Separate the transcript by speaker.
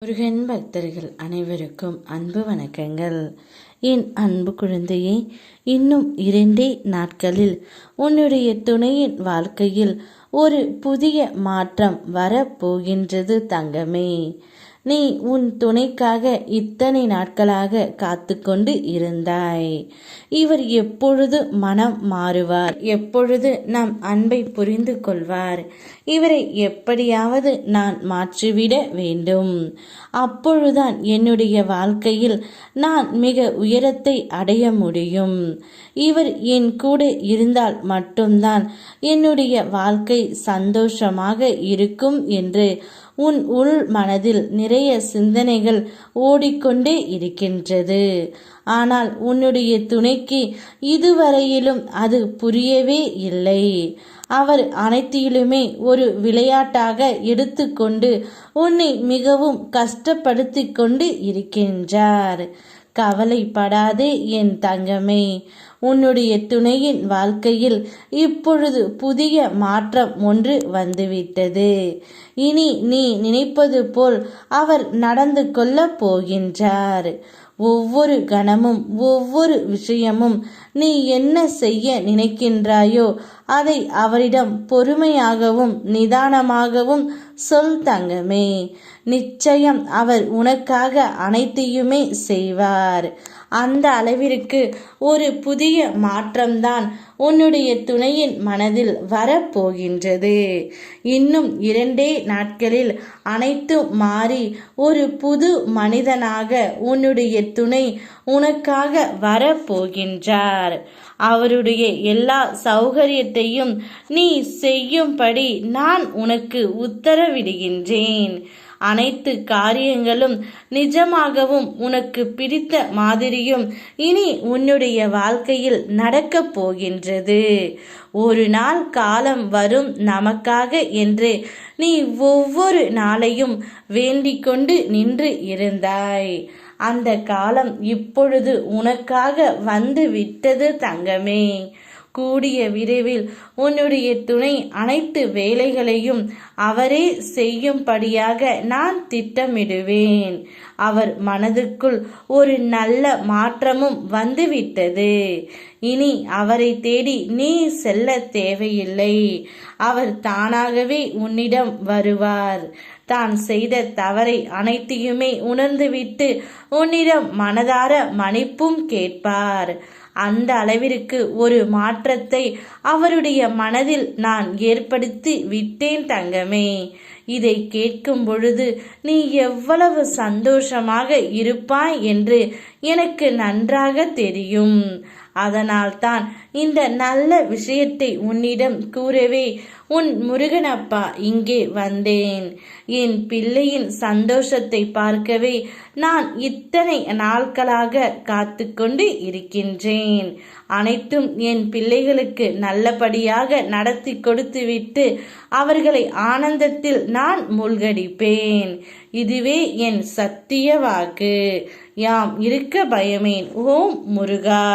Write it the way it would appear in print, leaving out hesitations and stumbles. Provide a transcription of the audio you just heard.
Speaker 1: முருகன் பக்தர்கள் அனைவருக்கும் அன்பு வணக்கங்கள். என் அன்பு குழந்தையே, இன்னும் 2 நாட்களில் உன்னுடைய துணையின் வாழ்க்கையில் ஒரு புதிய மாற்றம் வரப்போகின்றது தங்கமே. நீ உன் துணைக்காக இத்தனை நாட்களாக காத்து கொண்டு இருந்தாய். இவர் எப்பொழுது மனம் மாறுவார், எப்பொழுது நம் அன்பை புரிந்து கொள்வார், இவரை எப்படியாவது நான் மாற்றிவிட வேண்டும், அப்பொழுதுதான் என்னுடைய வாழ்க்கையில் நான் மிக உயரத்தை அடைய முடியும், இவர் என் கூட இருந்தால் மட்டும்தான் என்னுடைய வாழ்க்கை சந்தோஷமாக இருக்கும் என்று உன் உள் மனதில் நிறைய சிந்தனைகள் ஓடிக்கொண்டே இருக்கின்றது. ஆனால் உன்னுடைய துணைக்கு இதுவரையிலும் அது புரியவே இல்லை. அவர் அனைத்திலுமே ஒரு விளையாட்டாக எடுத்துக்கொண்டு உன்னை மிகவும் கஷ்டப்படுத்தி கொண்டு இருக்கின்றார். கவலைப்படாதே என் தங்கமே. உன்னுடைய துணையின் வாழ்க்கையில் இப்பொழுது புதிய மாற்றம் ஒன்று வந்துவிட்டது. இனி நீ நினைப்பது போல் அவர் நடந்து கொள்ளப் போகின்றார். ஒவ்வொரு கணமும் ஒவ்வொரு விஷயமும் நீ என்ன செய்ய நினைக்கின்றாயோ அதை அவரிடம் பொறுமையாகவும் நிதானமாகவும் சொல் தங்கமே. நிச்சயம் அவர் உனக்காக அனைத்தையுமே செய்வார். அந்த அளவிற்கு ஒரு புதிய மாற்றம்தான் உன்னுடைய துணையின் மனதில் வரப்போகின்றது. இன்னும் 2 நாட்களில் அனைத்தும் மாறி ஒரு புது மனிதனாக உன்னுடைய துணை உனக்காக வரப்போகின்றார். அவருடைய எல்லா சௌகரியத்தையும் நீ செய்யும்படி நான் உனக்கு உத்தரவிடுகின்றேன். அனைத்து காரியங்களும் நிஜமாகவும் உனக்கு பிடித்த மாதிரியும் இனி உன்னுடைய வாழ்க்கையில் நடக்கப் போகின்றது. ஒரு நாள் காலம் வரும் நமக்காக என்று நீ ஒவ்வொரு நாளையும் வேண்டிக் கொண்டு நின்று இருந்தாய். அந்த காலம் இப்பொழுது உனக்காக வந்து விட்டது தங்கமே. கூடிய விரைவில் உன்னுடைய துணை அனைத்து வேலைகளையும் அவரே செய்யும்படியாக நான் திட்டமிடுவேன். அவர் மனதுக்குள் ஒரு நல்ல மாற்றமும் வந்துவிட்டது. இனி அவரை தேடி நீ செல்ல தேவையில்லை. அவர் தானாகவே உன்னிடம் வருவார். தான் செய்த தவறை அனைத்தையுமே உணர்ந்துவிட்டு உன்னிடம் மனதார மன்னிப்பும் கேட்பார். அந்த அளவிற்கு ஒரு மாற்றத்தை அவருடைய மனதில் நான் ஏற்படுத்தி விட்டேன் தங்கமே. இதை கேட்கும் பொழுது நீ எவ்வளவு சந்தோஷமாக இருப்பாய் என்று எனக்கு நன்றாக தெரியும். அதனால்தான் இந்த நல்ல விஷயத்தை உன்னிடம் கூறவே உன் முருகனப்பா இங்கே வந்தேன். என் பிள்ளையின் சந்தோஷத்தை பார்க்கவே நான் இத்தனை நாட்களாக காத்து கொண்டு இருக்கின்றேன். அனைத்தும் என் பிள்ளைகளுக்கு நல்லபடியாக நடத்தி கொடுத்துவிட்டு அவர்களை ஆனந்தத்தில் நான் மூழ்கடிப்பேன். இதுவே என் சத்திய வாக்கு. யாம் இருக்க பயமேன். ஓம் முருகா.